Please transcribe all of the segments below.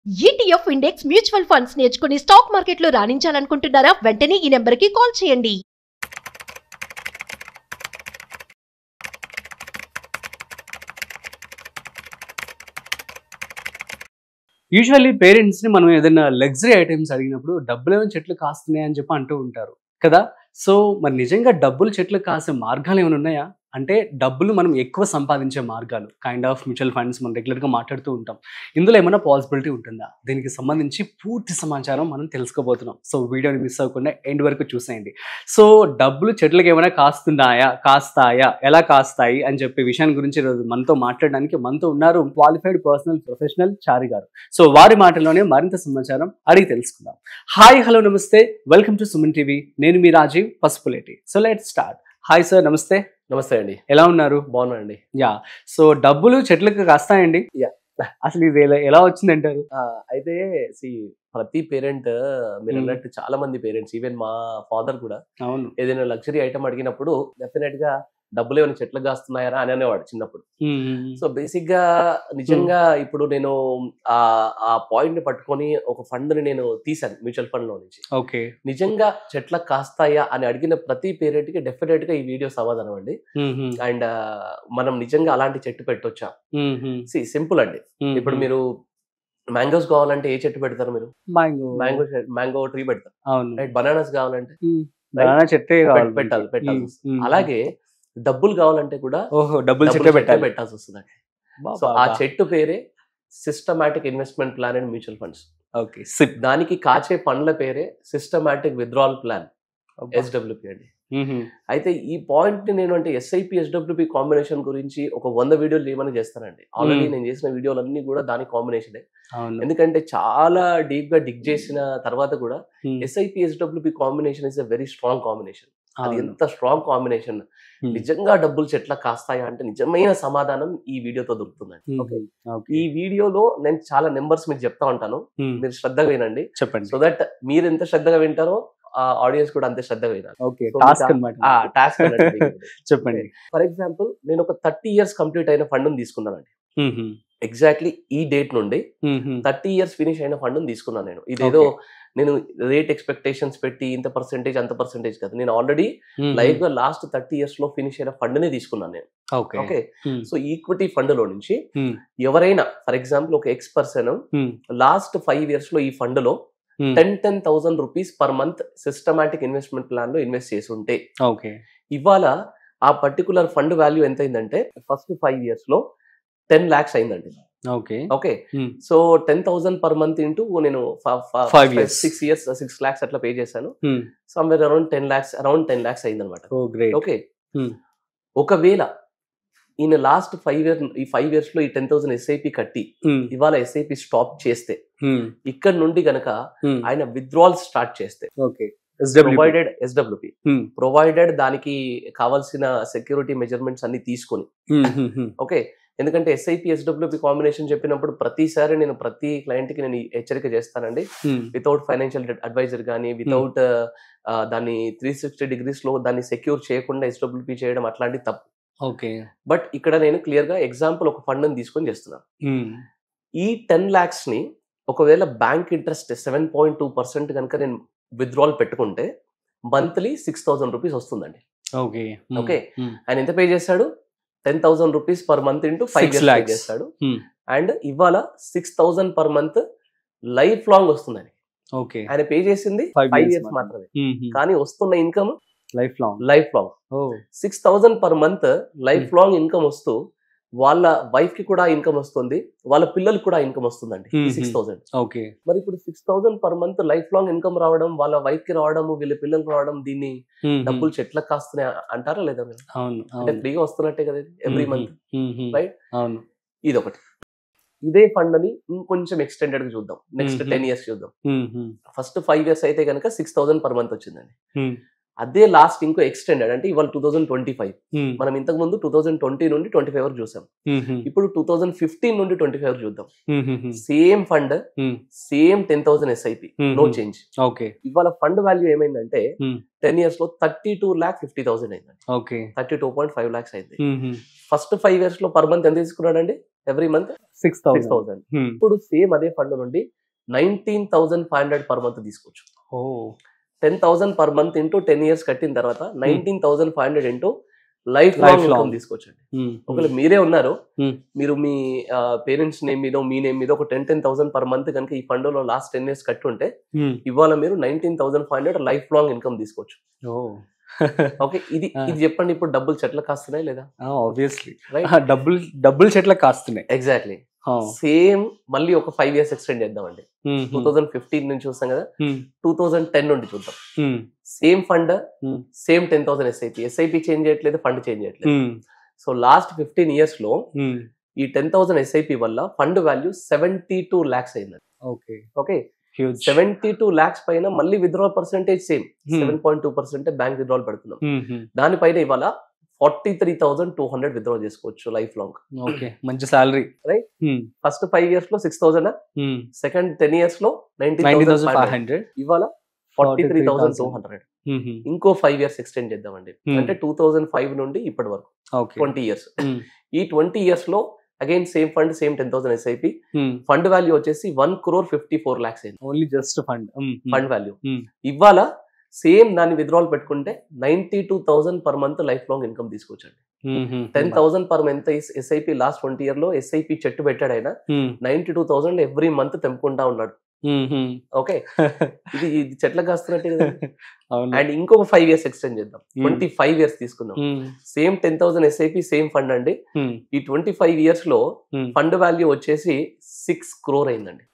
ETF index mutual funds నేర్చుకుని stock మార్కెట్లో రాణించాలనుకుంటున్నారా? వెంటనే ఈ నెంబర్కి కాల్ చేయండి. యూజువల్లీ పేరెంట్స్‌ని మనం ఏదైనా లగ్జరీ ఐటెమ్స్ అడిగినప్పుడు డబ్బులేమో చెట్లు కాస్తున్నాయి అని చెప్పి అంటూ ఉంటారు కదా! సో, మరి నిజంగా డబ్బులు చెట్లు కాసే మార్గాలేమైనా ఉన్నాయా? అంటే డబ్బులు మనం ఎక్కువ సంపాదించే మార్గాలు కైండ్ ఆఫ్ మ్యూచువల్ ఫండ్స్ మనం రెగ్యులర్‌గా మాట్లాడుతూ ఉంటాం. ఇందులో ఏమైనా పాసిబిలిటీ ఉంటుందా? దీనికి సంబంధించి పూర్తి సమాచారం మనం తెలుసుకోబోతున్నాం. సో, వీడియోని మిస్ అవ్వకుండా ఎండ్ వరకు చూసేయండి. సో, డబ్బులు చెట్లకి ఏమైనా కాస్తున్నాయా? కాస్తాయా? ఎలా కాస్తాయి? అని చెప్పే విషయాన్ని గురించి ఈరోజు మనతో మాట్లాడడానికి మనతో ఉన్నారు క్వాలిఫైడ్ పర్సనల్ ప్రొఫెషనల్ చారి గారు. సో, వారి మాటల్లోనే మరింత సమాచారం అడిగి తెలుసుకుందాం. హాయ్, హలో, నమస్తే. Welcome to Suman TV. నేను మీ Rajeev Pasupuleti. So let's start. Hi sir, నమస్తే. నమస్తే అండి. ఎలా ఉన్నారు? బాగున్నానండి. యా. సో డబ్బులు చెట్లకు కాస్తాయండి? యా. అసలు ఇది ఎలా వచ్చిందంటారు? అయితే ప్రతి పేరెంట్ మీరు అన్నట్టు చాలా మంది పేరెంట్స్, ఈవెన్ మా ఫాదర్ కూడా అవును. ఏదైనా లగ్జరీ ఐటమ్ అడిగినప్పుడు డెఫినెట్ గా డబ్బులు ఏమైనా చెట్లకు కాస్తున్నాయా అని అనేవాడు చిన్నప్పుడు. సో బేసిక్ గా నిజంగా ఇప్పుడు నేను ఆ పాయింట్ ని పట్టుకొని ఒక ఫండ్ ని నేను తీసాను మ్యూచువల్ ఫండ్ లో నుంచి. ఓకే. నిజంగా చెట్లకు కాస్తాయా అని అడిగిన ప్రతి పేరెంట్ కి డెఫినెట్ గా ఈ వీడియో సమాధానం అండి. అండ్ మనం నిజంగా అలాంటి చెట్టు పెట్టొచ్చా? సింపుల్ అండి. ఇప్పుడు మీరు మ్యాంగోస్ కావాలంటే ఏ చెట్టు పెడతారు? మీరు మ్యాంగో ట్రీ పెడతారు. రైట్. బనానాస్ కావాలంటే చెట్టే పెట్టాల్సి వస్తుంది. అలాగే డబ్బులు కావాలంటే కూడా డబ్బులు చెట్టే పెట్టాల్సి వస్తుందండి. సో ఆ చెట్టు పేరే systematic investment plan and mutual funds. Okay. దానికి కాచే పండ్ల పేరే సిస్టమాటిక్ విత్డ్రావల్ ప్లాన్, SWP అండి. అయితే ఈ పాయింట్ ని నేను అంటే SIP SWP కాంబినేషన్ గురించి ఒక 100 వీడియోలు ఏమైనా చేస్తానండి. ఆల్రెడీ నేను చేసిన వీడియోలు అన్ని కూడా దాని కాంబినేషనే. ఎందుకంటే చాలా డీప్ గా డిగ్ చేసిన తర్వాత కూడా SIP SWP combination is a very strong combination. అది ఎంత స్ట్రాంగ్ కాంబినేషన్. నిజంగా డబ్బులు చెట్ల కాస్తాయా అంటే నిజమైన సమాధానం ఈ వీడియోతో దొరుకుతుందండి. ఈ వీడియోలో నేను చాలా నెంబర్స్ మీకు చెప్తా ఉంటాను, మీరు శ్రద్ధగా వినండి. చెప్పండి. సో దట్ మీరు ఎంత శ్రద్ధగా వింటారో ఆడియన్స్ కూడా అంతే శ్రద్ధగా వినాలి. టాస్క్ చెప్పండి. ఫర్ ఎగ్జాంపుల్ నేను ఒక 30 years కంప్లీట్ అయిన ఫండ్ తీసుకున్నానండి. ఎగ్జాక్ట్లీ ఈ డేట్ నుండి 30 years ఫినిష్ అయిన ఫండ్ తీసుకున్నాను నేను. ఇదేదో నేను రేట్ ఎక్స్పెక్టేషన్స్ పెట్టి ఇంత పర్సెంటేజ్ అంత పర్సెంటేజ్ కాదు, నేను ఆల్రెడీ లైవ్ గా లాస్ట్ 30 years లో ఫినిష్ అయిన ఫండ్ నే తీసుకున్నాను నేను. ఓకే. సో ఈక్విటీ ఫండ్ లో నుంచి ఎవరైనా ఫర్ ఎగ్జాంపుల్ ఒక ఎక్స్ పర్సన్ లాస్ట్ 5 years లో ఈ ఫండ్ లో 10,000 rupees per month systematic investment plan లో ఇన్వెస్ట్ చేసి ఉంటే ఇవాళ ఆ పర్టికులర్ ఫండ్ వాల్యూ ఎంత అయిందంటే ఫస్ట్ 5 years లో 10 lakhs అయిందండి. Okay. So 10,000 per month into నేను 6 years 6 lakhs అట్లా పే చేశాను. సమ్వేర్ అరౌండ్ 10 lakhs అయిందనమాట. ఓకే. ఒకవేళ ఈయన లాస్ట్ 5 years లో ఈ 10,000 SIP కట్టి ఇవాళ SIP స్టాప్ చేస్తే ఇక్కడ నుండి గనక ఆయన విత్డ్రావల్ స్టార్ట్ చేస్తే ప్రొవైడెడ్ SWP ప్రొవైడెడ్ దానికి కావాల్సిన సెక్యూరిటీ మెజర్మెంట్స్ అన్ని తీసుకొని, ఓకే. ఎందుకంటే SIP SWP కాంబినేషన్ చెప్పినప్పుడు ప్రతిసారి నేను ప్రతి క్లయింట్ కి నేను హెచ్చరిక చేస్తానండి, వితౌట్ ఫైనాన్షియల్ అడ్వైజర్ కానీ వితౌట్ దాన్ని 360 degrees లో దాన్ని సెక్యూర్ చేయకుండా SWP చేయడం అట్లాంటి తప్పు. ఓకే. బట్ ఇక్కడ నేను క్లియర్ గా ఎగ్జాంపుల్ ఒక ఫండ్ ని తీసుకొని చేస్తున్నాను. ఈ 10 lakhs ని ఒకవేళ బ్యాంక్ ఇంట్రెస్ట్ 7.2% కనుక నేను విత్డ్రావల్ పెట్టుకుంటే మంత్లీ 6,000 rupees వస్తుందండి. ఓకే. ఆయన ఎంత పే చేస్తాడు? 10,000 rupees per month into 5 years pay చేస్తాడు. అండ్ ఇవాళ 6,000 పర్ మంత్ లైఫ్ లాంగ్ వస్తుందని. ఆయన పే చేసింది 5 years మాత్రమే, కానీ వస్తున్న income life long 6,000 per month life long income వస్తూ వాళ్ళ వైఫ్ కి కూడా ఇన్కమ్ వస్తుంది, వాళ్ళ పిల్లలకు కూడా ఇన్కమ్ వస్తుందండి. 6,000. మరి ఇప్పుడు 6,000 per month life long income రావడం, వాళ్ళ వైఫ్ కి రావడం, వీళ్ళ పిల్లలకు రావడం, దీన్ని డబ్బులు చెట్లకు కాస్తున్నాయి అంటారా లేదా? అంటే ఫ్రీగా వస్తున్నట్టే కదా ఎవ్రీ మంత్, రైట్? ఇది ఒకటి. ఇదే ఫండ్ అని ఇంకొంచెం ఎక్స్టెండెడ్ గా చూద్దాం, నెక్స్ట్ 10 years చూద్దాం. ఫస్ట్ 5 years అయితే కనుక 6,000 పర్ మంత్ వచ్చిందండి. అదే లాస్ట్ ఇంకో ఎక్స్టెండెడ్ అంటే ఇవాళ 2025 మనం ఇంతకు ముందు 2020 నుండి 25 వరకు చూసాం. ఇప్పుడు 2015 నుండి 25 వరకు చూద్దాం. Same fund, same 10,000 SIP, no change. Okay. ఇవాళ ఫండ్ వాల్యూ ఏమైందంటే 10 years లో 32,50,000 అయిందండి. ఓకే. 32.5 lakhs అయింది. ఫస్ట్ 5 years లో పర్ మంత్ ఎంత తీసుకున్నాడండి? Every month 6,000. ఇప్పుడు సేమ్ అదే ఫండ్ నుండి 19,500 పర్ మంత్ తీసుకోవచ్చు. 10,000 పర్ మంత్ ఇంటూ 10 years కట్టిన తర్వాత 19,500 ఇంటూ లైఫ్ లాంగ్ ఇన్కమ్ తీసుకోవచ్చండి. ఒకవేళ మీరే ఉన్నారు, మీరు మీ పేరెంట్స్ నేమ్ మీద, మీ నేమ్ మీద ఒక 10,000 పర్ మంత్ కనుక ఈ ఫండ్ లో లాస్ట్ 10 years కట్టుంటే ఇవాళ మీరు 19,500 లైఫ్ లాంగ్ ఇన్కమ్ తీసుకోవచ్చు. ఓకే. ఇది చెప్పండి, ఇప్పుడు డబ్బులు చెట్లకు కాస్తున్నాయి లేదా? ఆబ్వియస్లీ డబ్బులు చెట్లకు కాస్తున్నాయి. ఎగ్జాక్ట్లీ. సేమ్ మళ్ళీ ఒక 5 years ఎక్స్టెండ్ చేద్దామండి. 2015 నుంచి చూస్తాం కదా, 2010 నుండి చూద్దాం. Same fund, same 10,000 SIP change చేయట్లేదు, ఫండ్ చేంజ్ చేయట్లేదు. సో లాస్ట్ 15 years లో ఈ 10,000 SIP వల్ల ఫండ్ వాల్యూ 72 lakhs అయిందండి. ఓకే. 72 lakhs పైన మళ్ళీ withdrawal percentage same 7.2% bank withdrawal పెడుతున్నాం. దానిపైన ఇవాళ 43,200 విత్డ్రా చేసుకోవచ్చు లైఫ్ లాంగ్. ఓకే, మంచి సాలరీ. రైట్. ఫస్ట్ 5 years లో 6,000, సెకండ్ 10 years లో 90,500, ఇవాళ 43,200. ఇంకో 5 years ఎక్స్టెండ్ చేద్దామండి. అంటే 2005 నుండి ఇప్పటి వరకు 20 years. ఈ 20 years లో again same fund, same 10,000 SIP, fund value వచ్చేసి 1,54 lakhs అయింది. Only just fund value. ఇవాళ సేమ్ దాన్ని విత్డ్రాల్ పెట్టుకుంటే 92,000 per month life long income తీసుకోవచ్చండి. 10,000 per month SIP last 20 year లో SIP చెట్టు పెట్టాడు ఆయన, 92,000 ఎవ్రీ మంత్ తెంపుకుంటా ఉన్నాడు. ఓకే. ఇది చెట్లకు కాస్తున్నట్టే కదా. అండ్ ఇంకొక 5 years ఎక్స్టెండ్ చేద్దాం, 25 years తీసుకుందాం. సేమ్ 10,000 SIP, సేమ్ ఫండ్ అండి. ఈ 25 years లో ఫండ్ వాల్యూ వచ్చేసి 6 crore అయిందండి.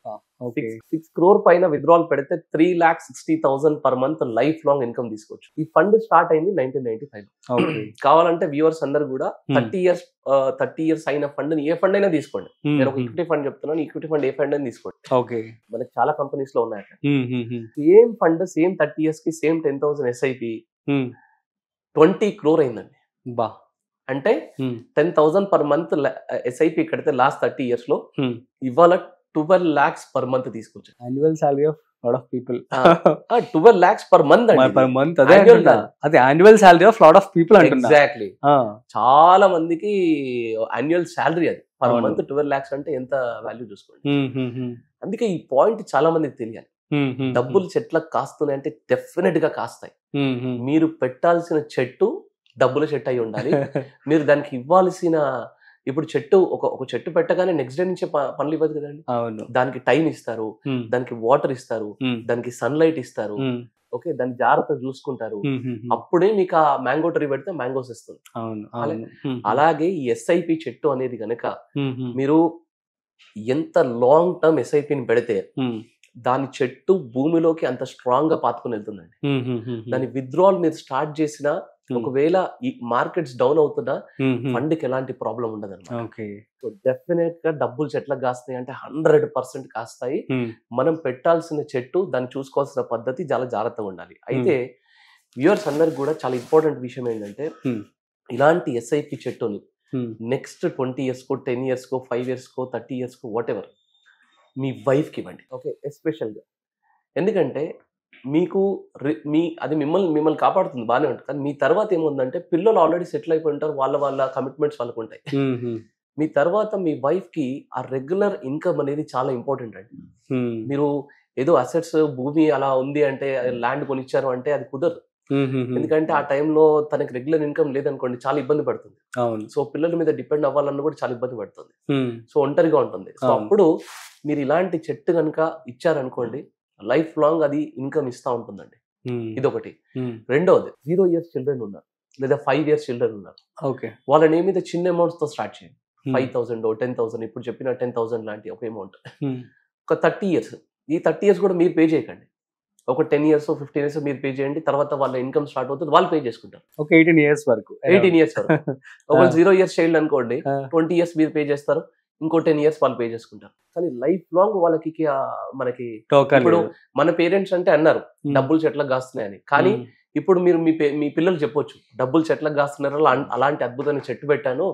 6 crore పైన విత్డ్రాల్ పెడితే 3,60,000 per month life long income తీసుకోవచ్చు. ఈ ఫండ్ స్టార్ట్ అయింది 1995. కావాలంటే వ్యూవర్స్ అందరు కూడా 30 years అయిన ఫండ్ ఏ ఫండ్ అయినా తీసుకోండి. నేను ఒక ఈక్విటీ ఫండ్ చెప్తున్నాను, ఈక్విటీ ఫండ్ ఏ ఫండ్ అయినా తీసుకోండి. మనకి చాలా కంపెనీస్ లో ఉన్నాయి. సేమ్ ఫండ్, సేమ్ 30 years కి సేమ్ 10,000 SIP 20 crore అయిందండి. అంటే 10,000 పర్ మంత్ SIP కడితే లాస్ట్ 30 years లో ఇవాళ 12 lakhs పర్ మంత్ తీసుకోవచ్చు. Annual salary of lot of people. 12 lakhs per month per month. అదే annual salary of lot of people అంటున్నా. Exactly. చాలా మందికి యాన్యువల్ సాలరీ అది. పర్ మంత్ 12 lakhs అంటే ఎంత వాల్యూ చూసుకోండి. అందుకే ఈ పాయింట్ చాలా మందికి తెలియాలి. డబ్బులు చెట్లకు కాస్తున్నాయి అంటే డెఫినెట్ గా కాస్తాయి. మీరు పెట్టాల్సిన చెట్టు డబ్బుల చెట్టు అయి ఉండాలి. మీరు దానికి ఇవ్వాల్సిన, ఇప్పుడు చెట్టు ఒక చెట్టు పెట్టగానే నెక్స్ట్ డే నుంచే పనులు ఇవ్వదు కదండి. దానికి టైం ఇస్తారు, దానికి వాటర్ ఇస్తారు, దానికి సన్లైట్ ఇస్తారు. ఓకే, దాన్ని జాగ్రత్త చూసుకుంటారు. అప్పుడే మీకు ఆ మ్యాంగో ట్రీ పెడితే మ్యాంగోస్ ఇస్తుంది. అలాగే ఈ SIP చెట్టు అనేది కనుక మీరు ఎంత లాంగ్ టర్మ్ SIPని పెడితే దాని చెట్టు భూమిలోకి అంత స్ట్రాంగ్ గా పాతుకుని వెళ్తుందండి. దాని విత్డ్రాల్ మీరు స్టార్ట్ చేసిన, ఒకవేళ ఈ మార్కెట్స్ డౌన్ అవుతున్నా ఫండ్ కి ఎలాంటి ప్రాబ్లం ఉండదు అన్నమాట. సో డెఫినెట్ గా డబ్బులు చెట్లకు కాస్తాయి అంటే 100% కాస్తాయి. మనం పెట్టాల్సిన చెట్టు, దాన్ని చూసుకోవాల్సిన పద్ధతి చాలా జాగ్రత్తగా ఉండాలి. అయితే వ్యూవర్స్ అందరికి కూడా చాలా ఇంపార్టెంట్ విషయం ఏంటంటే, ఇలాంటి SIP చెట్టుని నెక్స్ట్ 20 years కో, 10 years కో, 5 years కో, 30 years కో, వాట్ ఎవర్ మీ వైఫ్కి ఇవ్వండి. ఓకే, ఎస్పెషల్గా. ఎందుకంటే మీకు అది మిమ్మల్ని కాపాడుతుంది, బాగానే ఉంటుంది. కానీ మీ తర్వాత ఏముందంటే, పిల్లలు ఆల్రెడీ సెటిల్ అయిపోయి ఉంటారు, వాళ్ళ కమిట్మెంట్స్ వాళ్ళకు ఉంటాయి. మీ తర్వాత మీ వైఫ్ కి ఆ రెగ్యులర్ ఇన్కమ్ అనేది చాలా ఇంపార్టెంట్ అండి. మీరు ఏదో అసెట్స్, భూమి అలా ఉంది అంటే, ల్యాండ్ కొనిచ్చారు అంటే అది కుదరదు. ఎందుకంటే ఆ టైంలో తనకి రెగ్యులర్ ఇన్కమ్ లేదనుకోండి, చాలా ఇబ్బంది పడుతుంది. సో పిల్లల మీద డిపెండ్ అవ్వాలన్నా కూడా చాలా ఇబ్బంది పడుతుంది. సో ఒంటరిగా ఉంటుంది. సో అప్పుడు మీరు ఇలాంటి చెట్టు కనుక ఇచ్చారనుకోండి, లైఫ్ లాంగ్ అది ఇన్కమ్ ఇస్తా ఉంటుందండి. ఇదొకటి. రెండోది, 0 years చిల్డ్రన్ ఉన్నారు లేదా 5 years చిల్డ్రన్ ఉన్నారు. వాళ్ళ నేమ్ మీద చిన్న అమౌంట్స్ తో స్టార్ట్ చేయండి. 5,000, 10,000, ఇప్పుడు చెప్పిన 10,000 లాంటి ఒక అమౌంట్. ఒక 30 years, ఈ 30 years కూడా మీరు పే చేయకండి. ఒక 10 years, 15 years మీరు పే చేయండి. తర్వాత వాళ్ళ ఇన్కమ్ స్టార్ట్ అవుతుంది, వాళ్ళు పే చేసుకుంటారు. 18 years వరకు. 18 years వరకు. ఒక 0 years చైల్డ్ అనుకోండి, 20 years మీరు పే చేస్తారు, ఇంకో 10 years వాళ్ళు పే చేసుకుంటారు. కానీ లైఫ్ లాంగ్ వాళ్ళకి మనకి ఇప్పుడు మన పేరెంట్స్ అంటే అన్నారు డబ్బులు చెట్లకు కాస్తున్నాయని, కానీ ఇప్పుడు మీరు మీ పిల్లలు చెప్పొచ్చు డబ్బులు చెట్లకు కాస్తున్నారు, అలాంటి అద్భుతమైన చెట్టు పెట్టాను,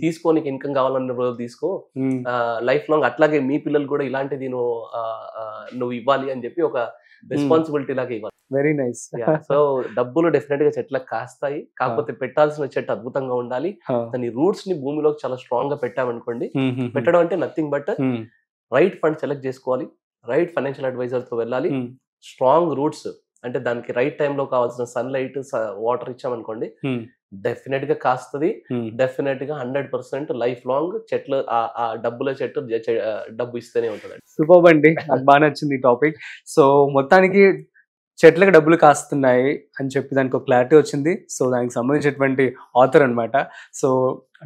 తీసుకో నీకు ఇన్కమ్ కావాలన్న రోజులు తీసుకో, లైఫ్ లాంగ్ అట్లాగే మీ పిల్లలు కూడా ఇలాంటిది నువ్వు ఇవ్వాలి అని చెప్పి ఒక రెస్పాన్సిబిలిటీ లాగా ఇవ్వాలి. Very nice. సో డబ్బులు డెఫినెట్ గా చెట్లకు కాస్తాయి, కాకపోతే పెట్టాల్సిన చెట్టు అద్భుతంగా ఉండాలి. దాని రూట్స్ ని భూమిలోకి చాలా స్ట్రాంగ్ గా పెట్టామనుకోండి, పెట్టడం అంటే nothing but right fund select చేసుకోవాలి, రైట్ ఫైనాన్షియల్ అడ్వైజర్ తో వెళ్ళాలి, స్ట్రాంగ్ రూట్స్ అంటే దానికి రైట్ టైంలో కావాల్సిన సన్లైట్ వాటర్ ఇచ్చామనుకోండి డెఫినెట్ గా కాస్తుంది. డెఫినెట్ గా 100% లైఫ్ లాంగ్ చెట్లు ఆ డబ్బుల చెట్టు డబ్బు ఇస్తూనే ఉంటుంది. సూపర్ అండి, నాకు బాగా నచ్చింది ఈ టాపిక్. సో మొత్తానికి చెట్లకు డబ్బులు కాస్తున్నాయి అని చెప్పి దానికి ఒక క్లారిటీ వచ్చింది. సో దానికి సంబంధించినటువంటి ఆథర్ అనమాట. సో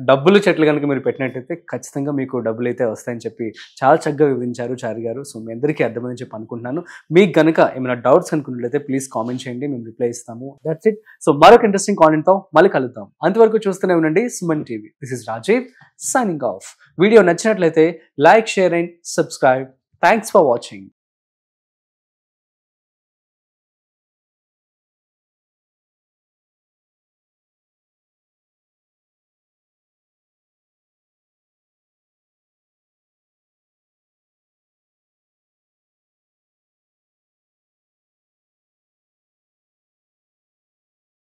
డబ్బులు చెట్లు కనుక మీరు పెట్టినట్టయితే ఖచ్చితంగా మీకు డబ్బులు అయితే వస్తాయని చెప్పి చాలా చక్కగా వివరించారు చారి గారు. సో మీ అందరికీ అర్థమని చెప్పి అనుకుంటున్నాను. మీకు కనుక ఏమైనా డౌట్స్ అనుకున్నట్లయితే ప్లీజ్ కామెంట్ చేయండి, మేము రిప్లై ఇస్తాము. That's it. సో మరొక ఇంట్రెస్టింగ్ కాంటెంట్తో మళ్ళీ కలుద్దాం. అంతవరకు చూస్తూనే ఉండండి Suman TV. This is Rajeev signing off. Video నచ్చినట్లయితే like, share and subscribe. Thanks for watching.